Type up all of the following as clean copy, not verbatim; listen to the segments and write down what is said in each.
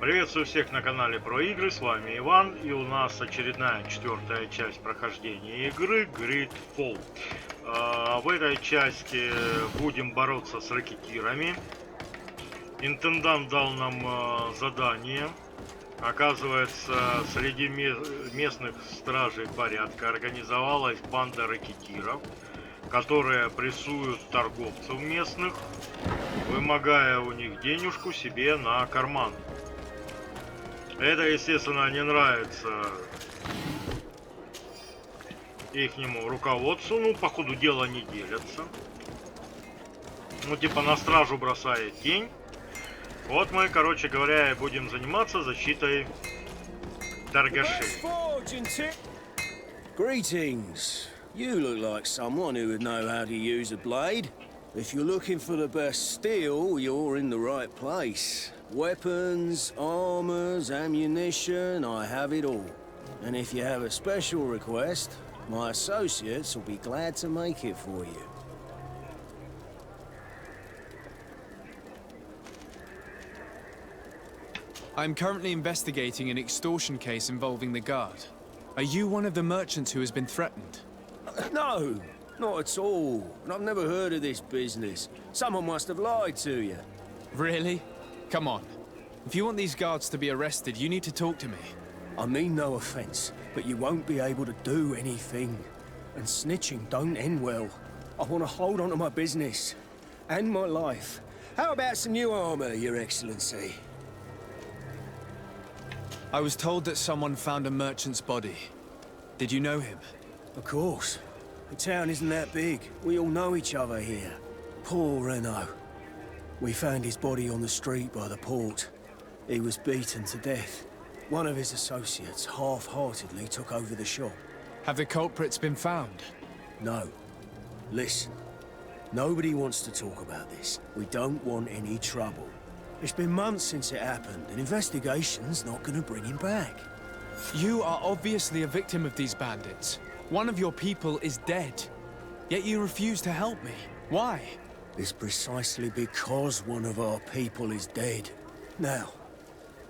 Приветствую всех на канале про игры, с вами Иван, и у нас очередная четвертая часть прохождения игры Gridfall. В этой части будем бороться с ракетирами. Интендант дал нам задание. Оказывается, среди местных стражей порядка организовалась банда ракетиров, которые прессуют торговцев местных, вымогая у них денежку себе на карман. Это, естественно, не нравится ихнему руководству. Ну, по ходу дела не делятся. Ну, типа на стражу бросает тень. Вот мы, короче говоря, и будем заниматься защитой торгашей. Greetings. You look like someone who would know how to use a blade. If you're looking for the best steel, you're in the right place. Weapons, armors, ammunition, I have it all. And if you have a special request, my associates will be glad to make it for you. I'm currently investigating an extortion case involving the guard. Are you one of the merchants who has been threatened? No, not at all. And I've never heard of this business. Someone must have lied to you. Really? Come on. If you want these guards to be arrested, you need to talk to me. I mean no offense, but you won't be able to do anything. And snitching don't end well. I want to hold on to my business. And my life. How about some new armor, Your Excellency? I was told that someone found a merchant's body. Did you know him? Of course. The town isn't that big. We all know each other here. Poor Renault. We found his body on the street by the port. He was beaten to death. One of his associates half-heartedly took over the shop. Have the culprits been found? No. Listen. Nobody wants to talk about this. We don't want any trouble. It's been months since it happened, and investigation's not gonna bring him back. You are obviously a victim of these bandits. One of your people is dead. Yet you refuse to help me. Why? It's precisely because one of our people is dead. Now,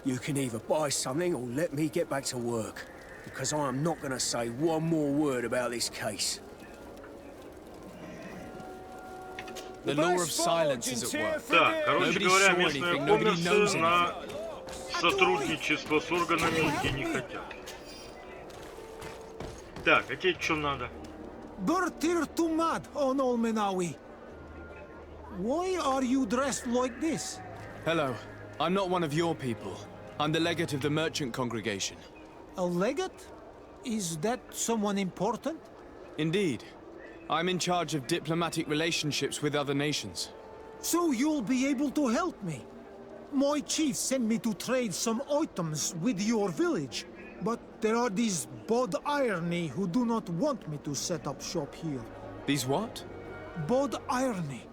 you can either buy something or let me get back to work. Because I am not gonna say one more word about this case. The law of silence is at work. Так, короче Nobody говоря, saw местные anything, nobody knows коммерсы на сотрудничество с органами идти не хотят. Так, а тебе что надо? Bertir to mad on Olmenawi. Why are you dressed like this? Hello. I'm not one of your people. I'm the legate of the merchant congregation. A legate? Is that someone important? Indeed. I'm in charge of diplomatic relationships with other nations. So you'll be able to help me. My chief sent me to trade some items with your village, but there are these Bod Irony who do not want me to set up shop here. These what? Bod Irony.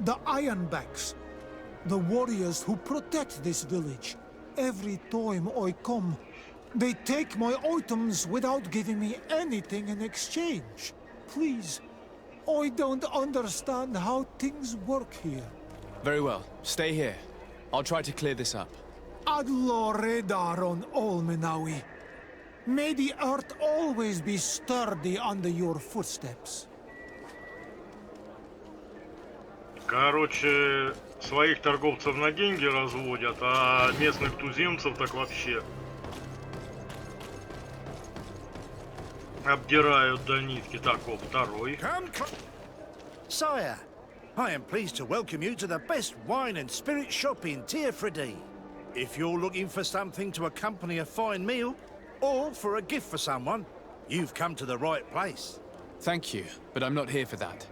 The Ironbacks. The warriors who protect this village. Every time I come, they take my items without giving me anything in exchange. Please, I don't understand how things work here. Very well. Stay here. I'll try to clear this up. Allah Redar on Olmenawi. May the earth always be sturdy under your footsteps. Короче, своих торговцев на деньги разводят, а местных туземцев так вообще обдирают до нитки. Так, о, второй. Sire, I am pleased to welcome you to the best wine and spirit shop in Tearfredy. If you're looking for something to accompany a fine meal, or for a gift for someone, you've come to the right place. Thank you, but I'm not here for that.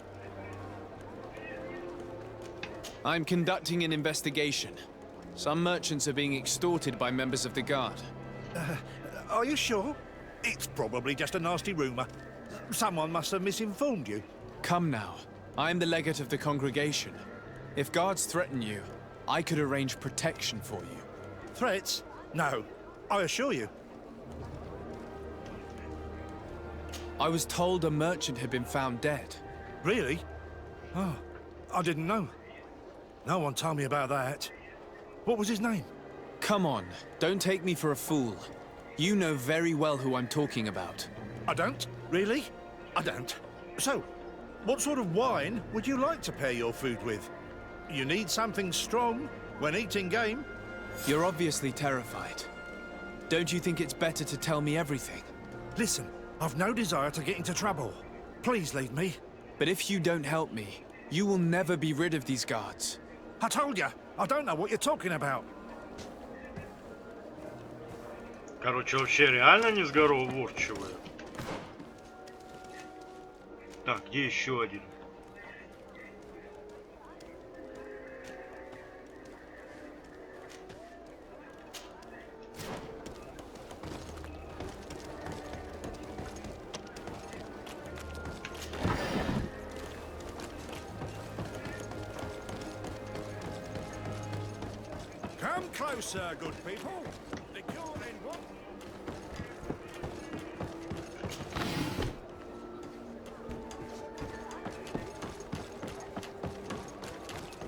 I'm conducting an investigation. Some merchants are being extorted by members of the guard. Are you sure? It's probably just a nasty rumor. Someone must have misinformed you. Come now. I am the legate of the congregation. If guards threaten you, I could arrange protection for you. Threats? No, I assure you. I was told a merchant had been found dead. Really? Oh, I didn't know. No one told me about that. What was his name? Come on, don't take me for a fool. You know very well who I'm talking about. I don't? Really? I don't. So, what sort of wine would you like to pair your food with? You need something strong when eating game. You're obviously terrified. Don't you think it's better to tell me everything? Listen, I've no desire to get into trouble. Please leave me. But if you don't help me, you will never be rid of these guards. I told you, I don't know what you're talking about. Короче, вообще реально несговорчивые. Так, где еще один? Come closer, good people. The cure in one.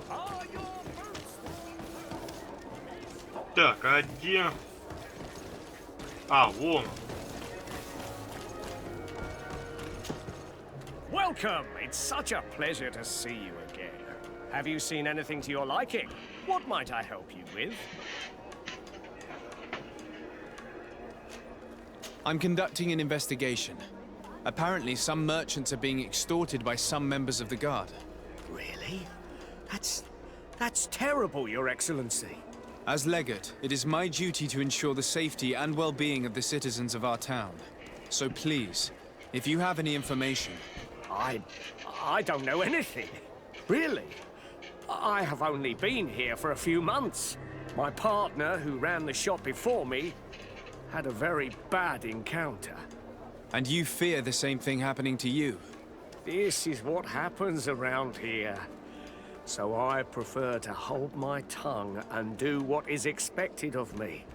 Are your boots? Так, а где? А, вон. Welcome! It's such a pleasure to see you again. Have you seen anything to your liking? What might I help you with? I'm conducting an investigation. Apparently, some merchants are being extorted by some members of the guard. Really? That's terrible, Your Excellency. As legate, it is my duty to ensure the safety and well-being of the citizens of our town. So please, if you have any information... I don't know anything. Really? I have only been here for a few months. My partner, who ran the shop before me, had a very bad encounter. And you fear the same thing happening to you? This is what happens around here. So I prefer to hold my tongue and do what is expected of me.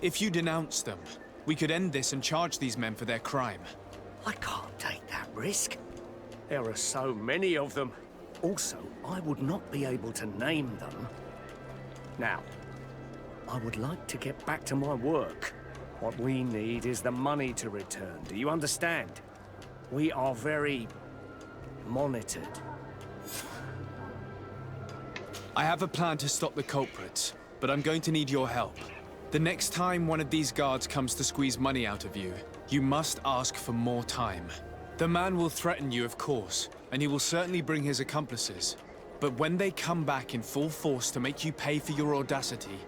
If you denounce them, we could end this and charge these men for their crime. I can't take that risk. There are so many of them. Also, I would not be able to name them. Now, I would like to get back to my work. What we need is the money to return. Do you understand? We are very monitored. I have a plan to stop the culprits, but I'm going to need your help. The next time one of these guards comes to squeeze money out of you, you must ask for more time. The man will threaten you, of course, and he will certainly bring his accomplices. But when they come back in full force to make you pay for your audacity,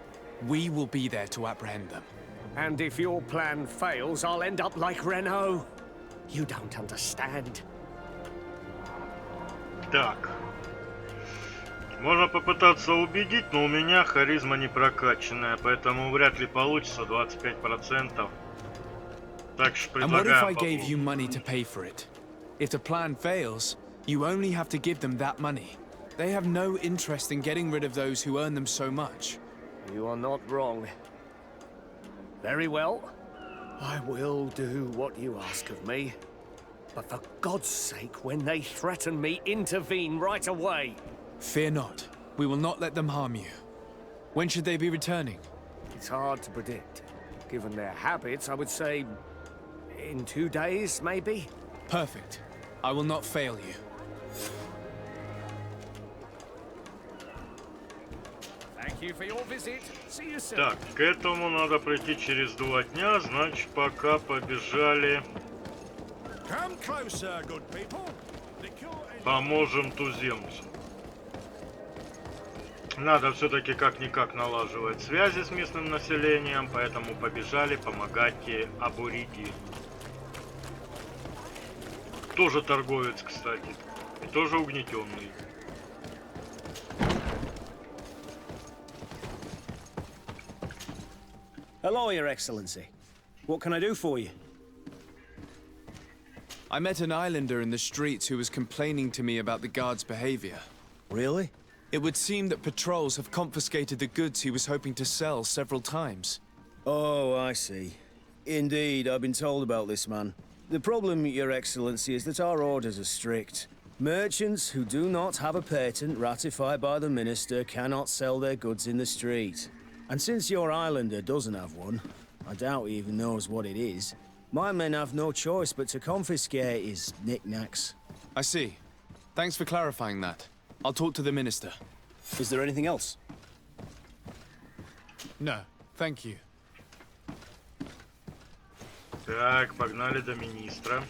we will be there to apprehend them. And if your plan fails, I'll end up like Renault. You don't understand. Так. Можно попытаться убедить, но у меня харизма не прокачанная, поэтому вряд ли получится 25%. Так что And what if I предлагаю gave you money to pay for it? If the plan fails, you only have to give them that money. They have no interest in getting rid of those who earn them so much. You are not wrong. Very well. I will do what you ask of me. But for God's sake, when they threaten me, intervene right away. Fear not. We will not let them harm you. When should they be returning? It's hard to predict. Given their habits, I would say in 2 days, maybe? Perfect. I will not fail you. Thank you for your visit. See you soon. Так, к этому надо пройти через 2 дня, значит, пока побежали. Come closer, good people. The cure in... Поможем туземцу. Надо все-таки как-никак налаживать связи с местным населением, поэтому побежали помогать аборигенам. Тоже торговец, кстати, и тоже угнетенный. Hello, Your Excellency. What can I do for you? I met an islander in the streets who was complaining to me about the guard's behavior. Really? It would seem that patrols have confiscated the goods he was hoping to sell several times. Oh, I see. Indeed, I've been told about this man. The problem, Your Excellency, is that our orders are strict. Merchants who do not have a patent ratified by the Minister cannot sell their goods in the street. And since your islander doesn't have one, I doubt he even knows what it is, my men have no choice but to confiscate his knickknacks. I see. Thanks for clarifying that. I'll talk to the minister. Is there anything else? No, thank you. Так, погнали до министра.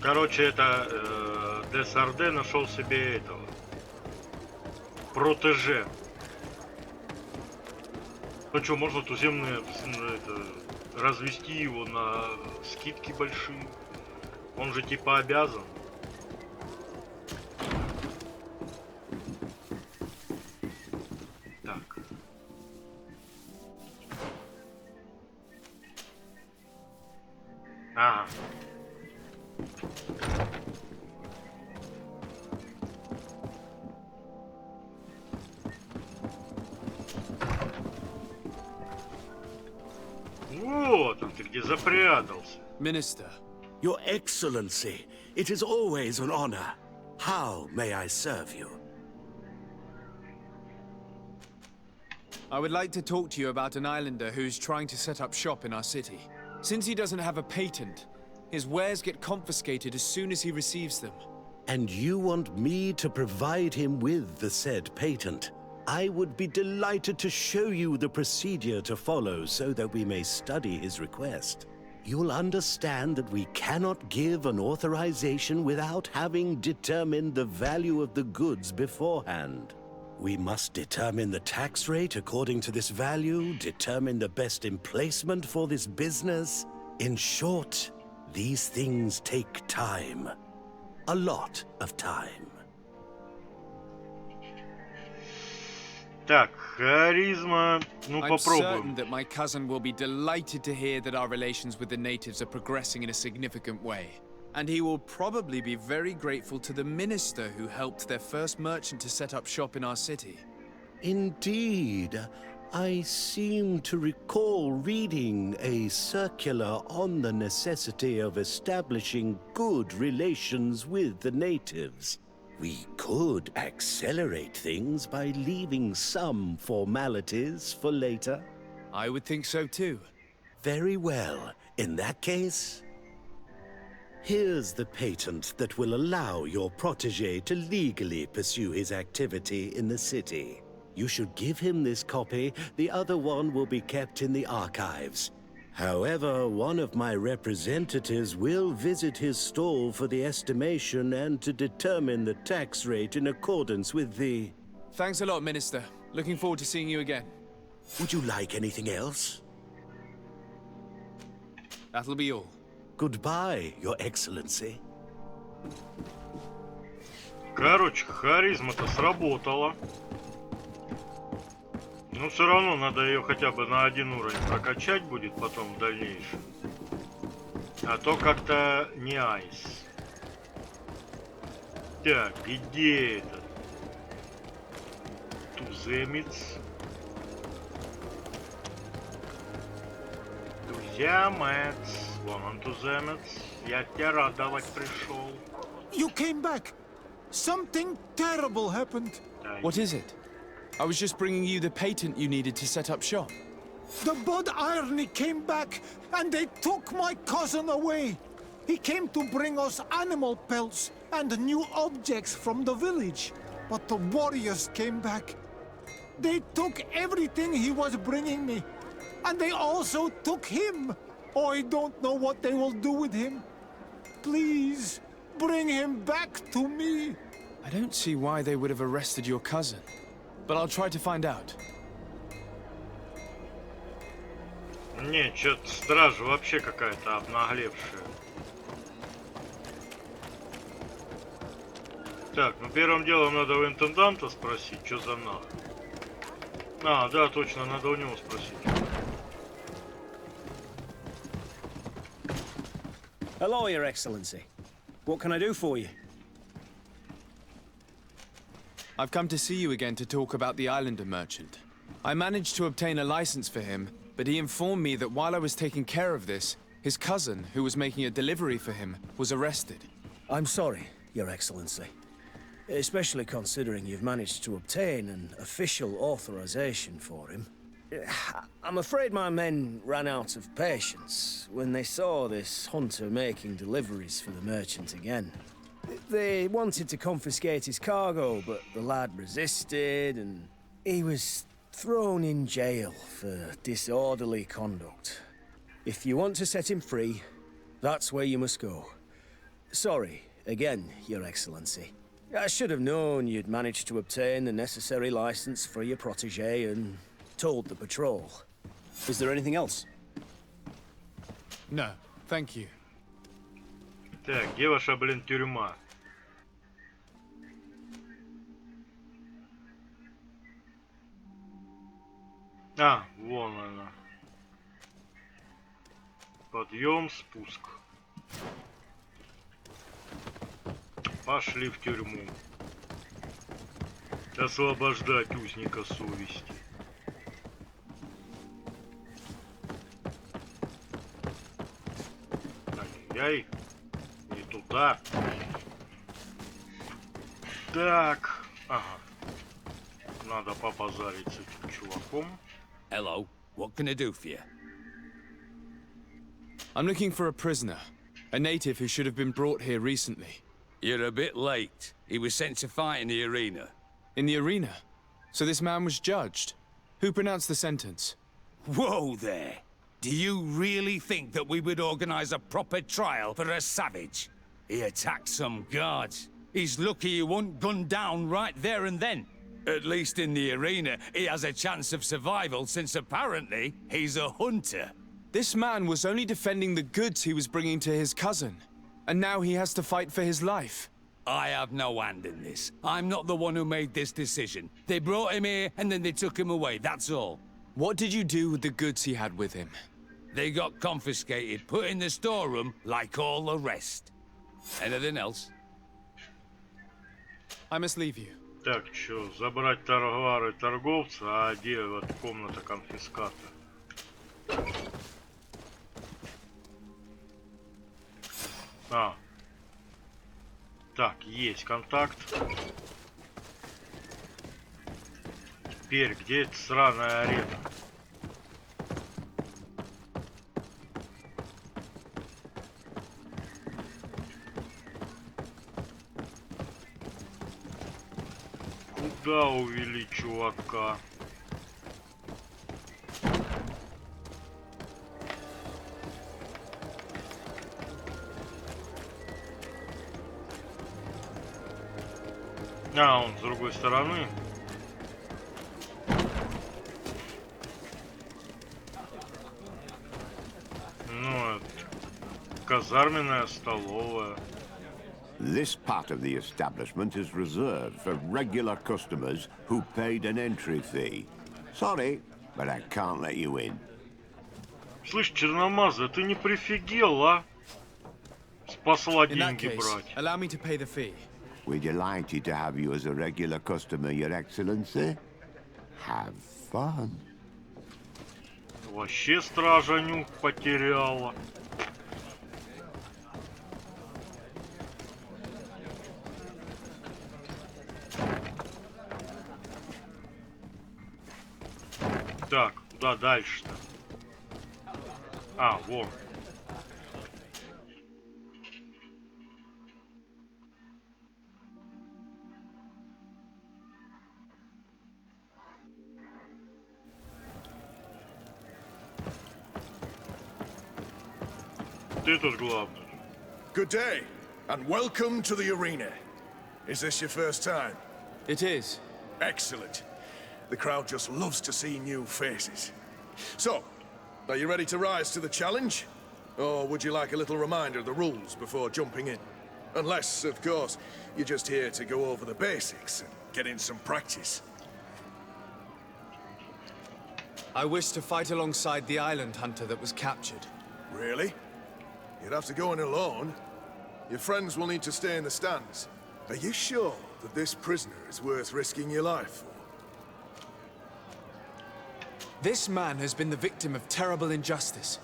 Короче, это ДСРД нашел себе этого протеже. Ну что, можно туземные развести его на скидки большие. Он же типа обязан. Так. Ага. Вот он ты где запрятался. Minister, Your Excellency, it is always an honor. How may I serve you? I would like to talk to you about an islander who's trying to set up shop in our city. Since he doesn't have a patent, his wares get confiscated as soon as he receives them. And you want me to provide him with the said patent? I would be delighted to show you the procedure to follow so that we may study his request. You'll understand that we cannot give an authorization without having determined the value of the goods beforehand. We must determine the tax rate according to this value, determine the best emplacement for this business. In short, these things take time. A lot of time. Так, харизма. Ну, I'm certain попробуем. that my cousin will be delighted to hear that our relations with the natives are progressing in a significant way. And he will probably be very grateful to the minister who helped their first merchant to set up shop in our city. Indeed. I seem to recall reading a circular on the necessity of establishing good relations with the natives. We could accelerate things by leaving some formalities for later. I would think so too. Very well. In that case, here's the patent that will allow your protege to legally pursue his activity in the city. You should give him this copy. The other one will be kept in the archives. However, one of my representatives will visit his stall for the estimation and to determine the tax rate in accordance with the... Thanks a lot, Minister. Looking forward to seeing you again. Would you like anything else? That'll be all. Goodbye, Your Excellency. Короче, харизма-то сработала. Но все равно надо ее хотя бы на один уровень прокачать будет потом в дальнейшем. А то как-то не айс. Так, где этот? Туземец. Туземец. Вон он, туземец. Я тебя радовать пришел. You came back. Something terrible happened. What is it? I was just bringing you the patent you needed to set up shop. The Bod Irony came back, and they took my cousin away. He came to bring us animal pelts and new objects from the village. But the warriors came back. They took everything he was bringing me. And they also took him. Oh, I don't know what they will do with him. Please, bring him back to me. I don't see why they would have arrested your cousin. But I'll try to find out. Не, что-то стража вообще какая-то обнаглевшая. Так, ну первым делом надо у интенданта спросить, что за нах. А, да, точно, надо у него спросить. Hello, Your Excellency. What can I do for you? I've come to see you again to talk about the islander merchant. I managed to obtain a license for him, but he informed me that while I was taking care of this, his cousin, who was making a delivery for him, was arrested. I'm sorry, Your Excellency. Especially considering you've managed to obtain an official authorization for him. I'm afraid my men ran out of patience when they saw this hunter making deliveries for the merchant again. They wanted to confiscate his cargo, but the lad resisted, and he was thrown in jail for disorderly conduct. If you want to set him free, that's where you must go. Sorry, again, Your Excellency. I should have known you'd managed to obtain the necessary license for your protégé and told the patrol. Is there anything else? No, thank you. Так, где ваша, блин, тюрьма? А, вон она. Подъем, спуск. Пошли в тюрьму. Освобождать узника совести. Ай-яй. Не туда. Так. Ага. Надо побазарить с этим чуваком. Hello, what can I do for you? I'm looking for a prisoner. A native who should have been brought here recently. You're a bit late. He was sent to fight in the arena. In the arena? So this man was judged? Who pronounced the sentence? Whoa there! Do you really think that we would organize a proper trial for a savage? He attacked some guards. He's lucky he wasn't gunned down right there and then. At least in the arena, he has a chance of survival since apparently he's a hunter. This man was only defending the goods he was bringing to his cousin. And now he has to fight for his life. I have no hand in this. I'm not the one who made this decision. They brought him here and then they took him away, that's all. What did you do with the goods he had with him? They got confiscated, put in the storeroom like all the rest. Anything else? I must leave you. Так, что, забрать товары торговца, а где вот комната конфиската? А. Так, есть контакт. Теперь, где эта сраная арена? Куда увели чувака? А, он с другой стороны. Ну, это казарменная столовая. This part of the establishment is reserved for regular customers who paid an entry fee. Sorry, but I can't let you in. Слышь, черномазый, ты не прифигел, а? Спасла In that деньги case, брать. allow me to pay the fee. We're delighted to have you as a regular customer, Your Excellency. Have fun. Вообще стража нюх потеряла. Так, куда дальше-то? А, вон. Ты тут главный. Good day, and welcome to the arena. Is this your first time? It is. Excellent. The crowd just loves to see new faces. So, are you ready to rise to the challenge? Or would you like a little reminder of the rules before jumping in? Unless, of course, you're just here to go over the basics and get in some practice. I wish to fight alongside the island hunter that was captured. Really? You'd have to go in alone. Your friends will need to stay in the stands. Are you sure that this prisoner is worth risking your life for? This man has been the victim of terrible injustice.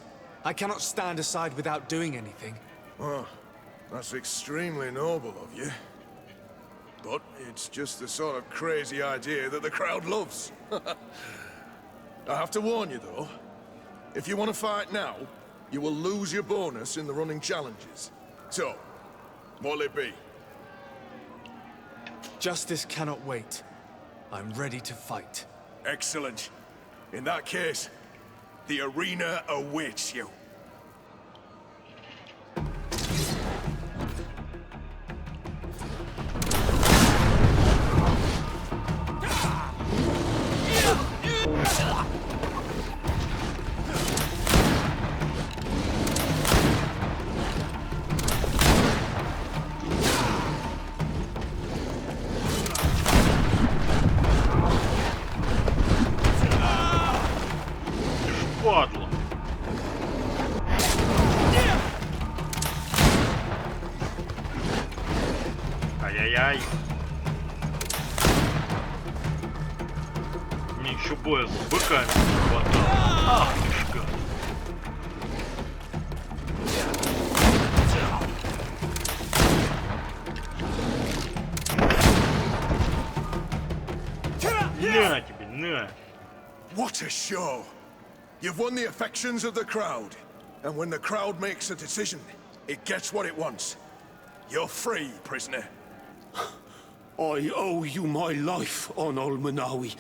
I cannot stand aside without doing anything. Oh, That's extremely noble of you. But it's just the sort of crazy idea that the crowd loves. I have to warn you, though. If you want to fight now, you will lose your bonus in the running challenges. So, what'll it be? Justice cannot wait. I'm ready to fight. Excellent. In that case, the arena awaits you. Падла. Ай-яй-яй. Мне еще боя с быками не хватало. Ах ты ж гад. На тебе, на. What a show! You've won the affections of the crowd. And when the crowd makes a decision, it gets what it wants. You're free, prisoner. I owe you my life, on Almanawi.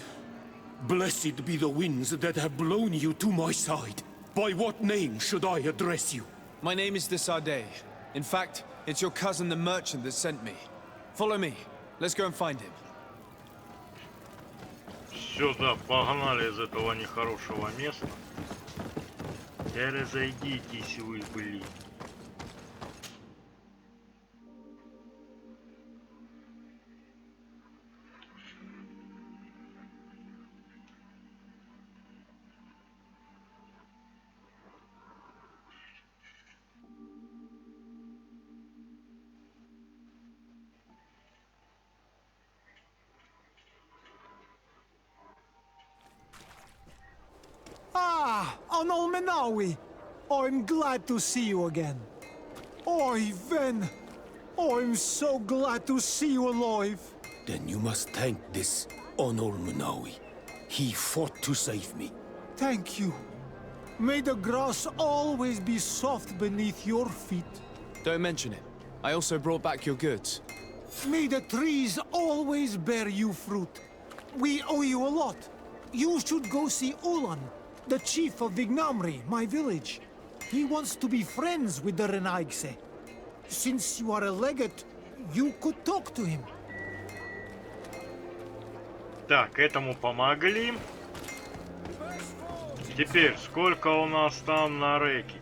Blessed be the winds that have blown you to my side. By what name should I address you? My name is Desade. In fact, it's your cousin the merchant that sent me. Follow me. Let's go and find him. Сюда погнали из этого нехорошего места. Да разойдитесь вы, блин. Ah, Almenawi! I'm glad to see you again. Oi, Ven! I'm so glad to see you alive. Then you must thank this Honor Manawi. He fought to save me. Thank you. May the grass always be soft beneath your feet. Don't mention it. I also brought back your goods. May the trees always bear you fruit. We owe you a lot. You should go see Ulan, the chief of Vignamri, my village. He wants to be friends with the Renaigse. Since you are a legate, you could talk to him. Так, этому помогли. Теперь, сколько у нас там на Рэкете?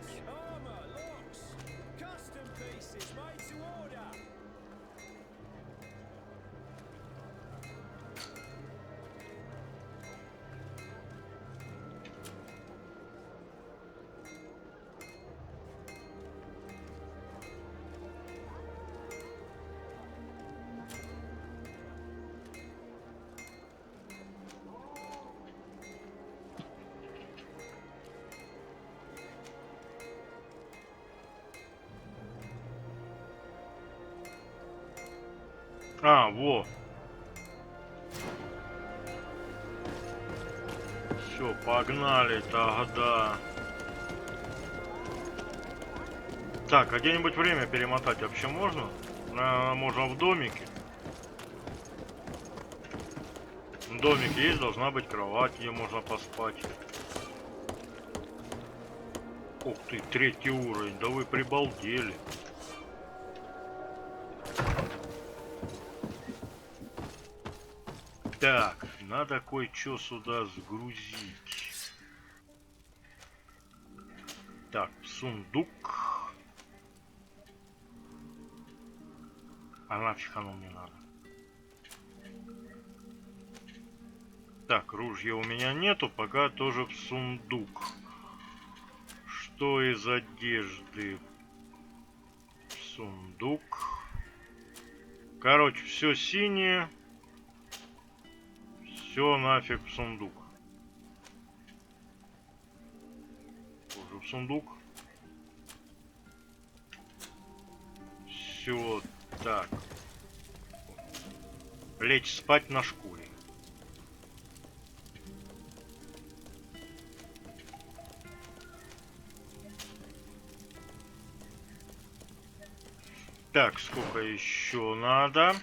А, во. Все, погнали тогда. Так, а где-нибудь время перемотать вообще можно? Можно в домике. В домике есть, должна быть кровать, где можно поспать. Ух ты, 3-й уровень, да вы прибалдели. Так, надо кое-что сюда сгрузить. Так, сундук. А нафиг оно мне надо? Так, ружья у меня нету, пока тоже в сундук. Что из одежды? Сундук. Короче, все синее. Все нафиг в сундук. Тоже в сундук. всего так. Лечь спать на шкуре. Так, сколько еще надо?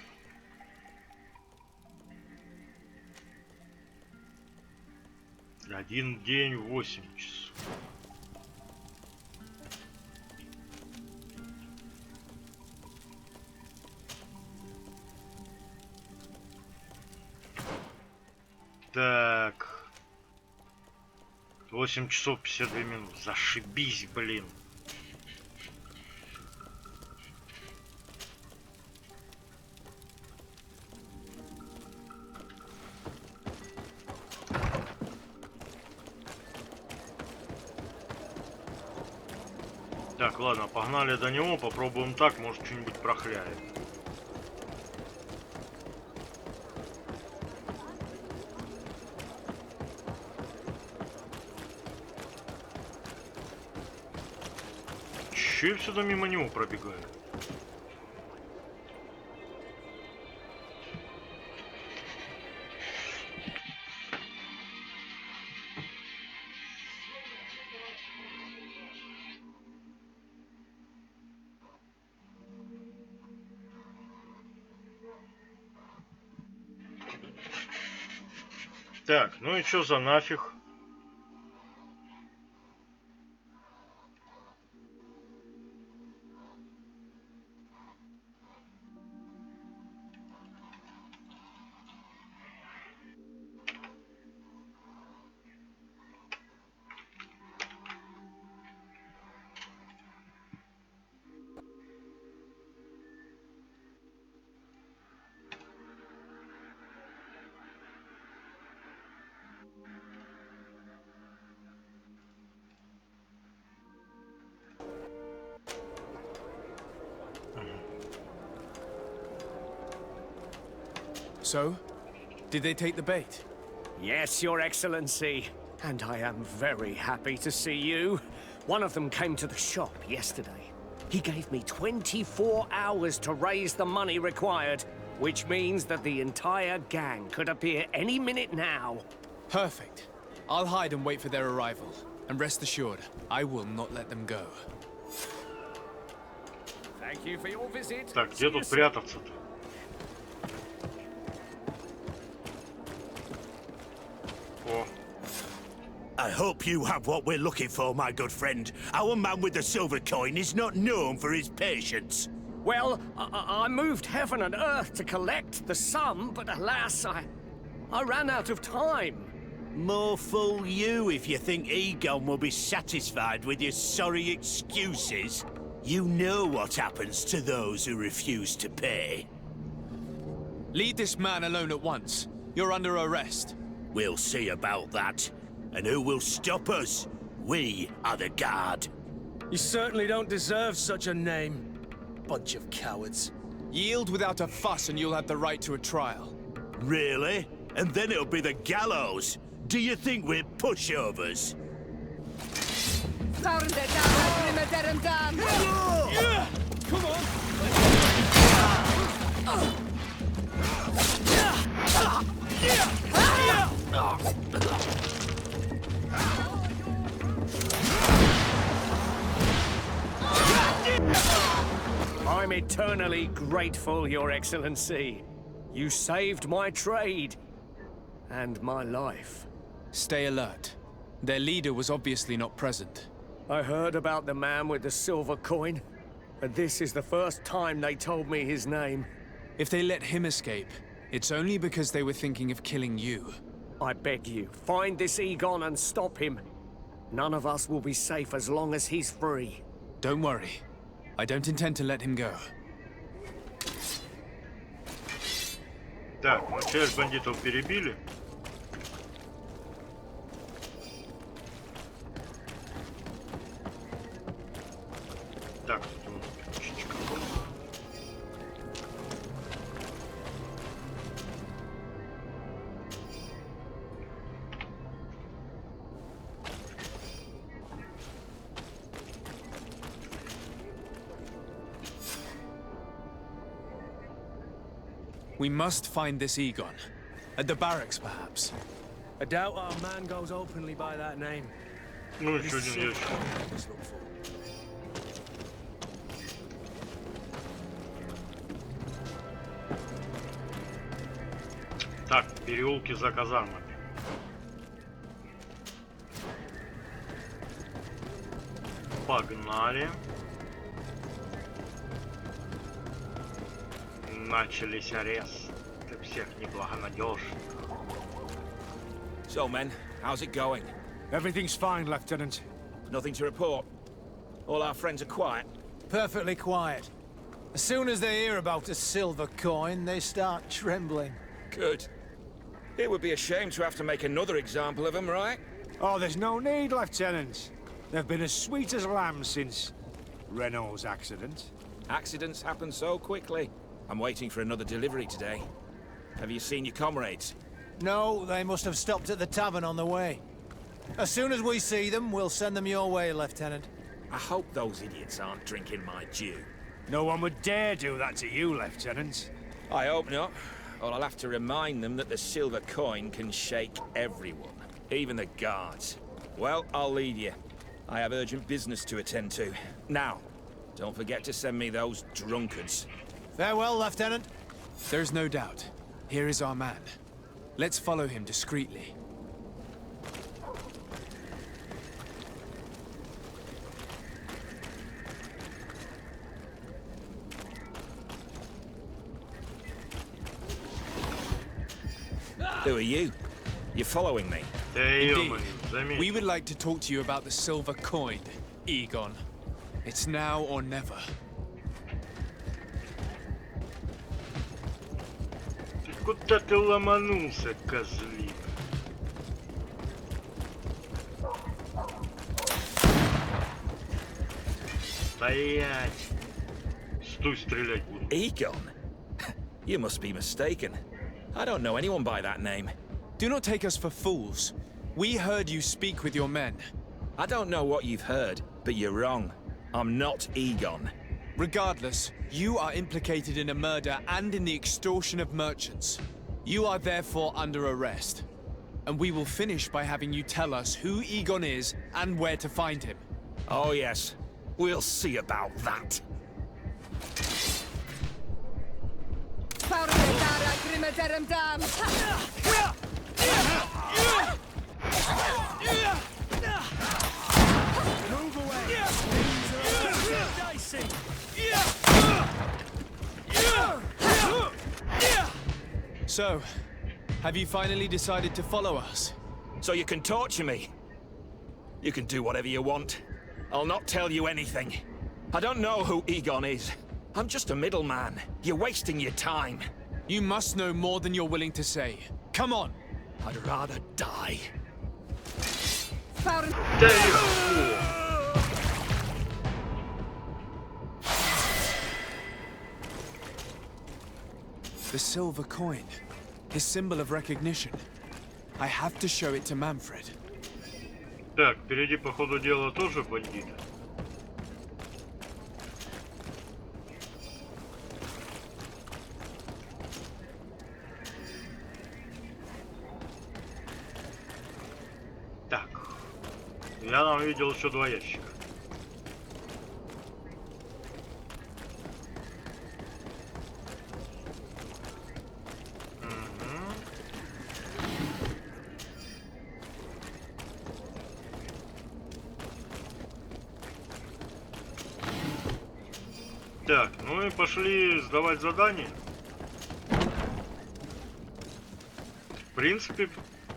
Один день 8 часов. Так. 8 часов 52 минут. Зашибись, блин. Так, ладно, погнали до него, попробуем так, может что-нибудь прохляет. Че я сюда мимо него пробегаю? Так, ну и чё за нафиг? So, did they take the bait? Yes, Your Excellency. And I am very happy to see you. One of them came to the shop yesterday. He gave me 24 hours to raise the money required, which means that the entire gang could appear any minute now. Perfect. I'll hide and wait for their arrival. And rest assured, I will not let them go. Thank you for your visit. Так, где тут прятаться-то? О. I hope you have what we're looking for, my good friend. Our man with the silver coin is not known for his patience. Well, I moved heaven and earth to collect the sum, but alas, I ran out of time. More fool you if you think Egon will be satisfied with your sorry excuses. You know what happens to those who refuse to pay. Leave this man alone at once. You're under arrest. We'll see about that. And who will stop us? We are the guard. You certainly don't deserve such a name. Bunch of cowards. Yield without a fuss and you'll have the right to a trial. Really? And then it'll be the gallows. Do you think we're pushovers? Come on! I'm eternally grateful, Your Excellency. You saved my trade and my life. Stay alert. Their leader was obviously not present. I heard about the man with the silver coin, and this is the first time they told me his name. If they let him escape, it's only because they were thinking of killing you. I beg you, find this Egon and stop him. None of us will be safe as long as he's free. Don't worry. I don't intend to let him go. Так, ну часть бандитов перебили. Так, тут у нас птичка. We must find this Egon. At the barracks, perhaps. I doubt our man goes openly by that name. Ну, еще один ящик. Let's look for. Так, переулки за казармами. Погнали. Начались аресты. Всех неблагонадежных. So, men, how's it going? Everything's fine, Lieutenant. Nothing to report? All our friends are quiet? Perfectly quiet. As soon as they hear about a silver coin, they start trembling. Good. It would be a shame to have to make another example of them, right? Oh, there's no need, Lieutenant. They've been as sweet as lambs since Renault's accident. Accidents happen so quickly. I'm waiting for another delivery today. Have you seen your comrades? No, they must have stopped at the tavern on the way. As soon as we see them, we'll send them your way, Lieutenant. I hope those idiots aren't drinking my dew. No one would dare do that to you, Lieutenant. I hope not. Or I'll have to remind them that the silver coin can shake everyone, even the guards. Well, I'll lead you. I have urgent business to attend to. Now, don't forget to send me those drunkards. Farewell, Lieutenant. There's no doubt. Here is our man. Let's follow him discreetly. Who are you? You're following me? Indeed. We would like to talk to you about the silver coin, Egon. It's now or never. Куда ты ломанулся, козлик? Стоять! Стой, стрелять буду. Egon? You must be mistaken. I don't know anyone by that name. Do not take us for fools. We heard you speak with your men. I don't know what you've heard, but you're wrong. I'm not Egon. Regardless, you are implicated in a murder and in the extortion of merchants. You are therefore under arrest. And we will finish by having you tell us who Egon is and where to find him. Oh yes, we'll see about that. Move away! Dicey! So, have you finally decided to follow us? So you can torture me? You can do whatever you want. I'll not tell you anything. I don't know who Egon is. I'm just a middleman. You're wasting your time. You must know more than you're willing to say. Come on! I'd rather die. The silver coin. His symbol of recognition. I have to show it to Manfred. Так, впереди по ходу дела тоже бандиты. Так, я там видел еще два ящика. Так, ну и пошли сдавать задание. В принципе,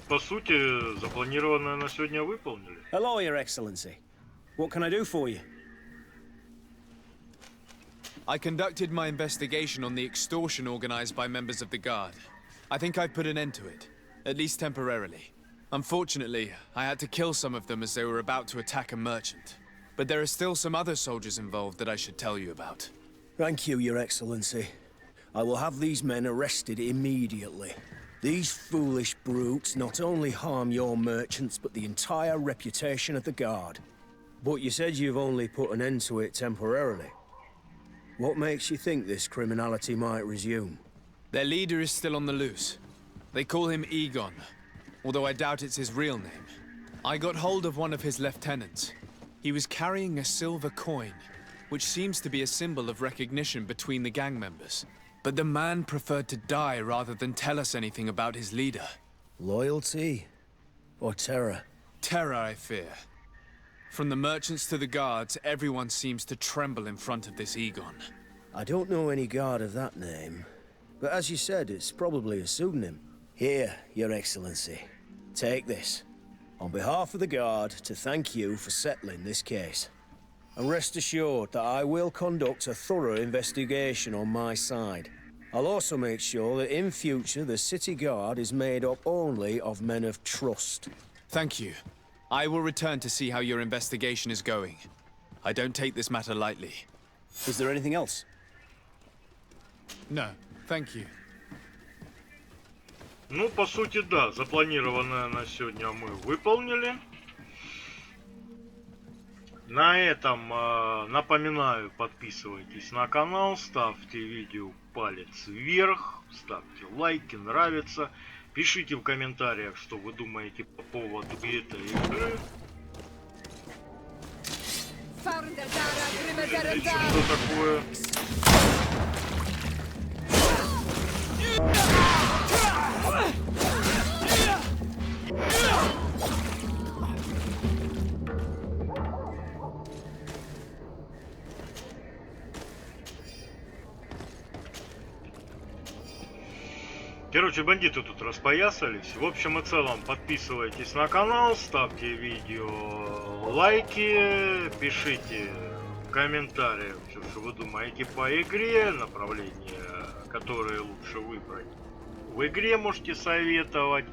по сути, запланированное на сегодня выполнили. Hello, Your Excellency. What can I do for you? I conducted my investigation on the extortion organized by members of the Guard. I think I've put an end to it, at least temporarily. Unfortunately, I had to kill some of them as they were about to attack a merchant. But there are still some other soldiers involved that I should tell you about. Thank you, Your Excellency. I will have these men arrested immediately. These foolish brutes not only harm your merchants, but the entire reputation of the Guard. But you said you've only put an end to it temporarily. What makes you think this criminality might resume? Their leader is still on the loose. They call him Egon, although I doubt it's his real name. I got hold of one of his lieutenants. He was carrying a silver coin, which seems to be a symbol of recognition between the gang members. But the man preferred to die rather than tell us anything about his leader. Loyalty? Or terror? Terror, I fear. From the merchants to the guards, everyone seems to tremble in front of this Egon. I don't know any guard of that name. But as you said, it's probably a pseudonym. Here, Your Excellency. Take this. On behalf of the guard, to thank you for settling this case. And rest assured that I will conduct a thorough investigation on my side. I'll also make sure that in future the city guard is made up only of men of trust. Thank you. I will return to see how your investigation is going. I don't take this matter lightly. Is there anything else? No, thank you. Ну, по сути, да, запланированное на сегодня мы выполнили. На этом напоминаю, подписывайтесь на канал, ставьте видео палец вверх, ставьте лайки, нравится. Пишите в комментариях, что вы думаете по поводу этой игры. Что такое? Короче, бандиты тут распоясались. В общем и целом, подписывайтесь на канал, ставьте видео лайки, пишите в комментариях, что вы думаете по игре, направление, которое лучше выбрать. В игре можете советовать.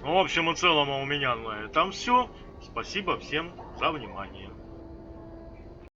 В общем и целом, у меня на этом все. Спасибо всем за внимание.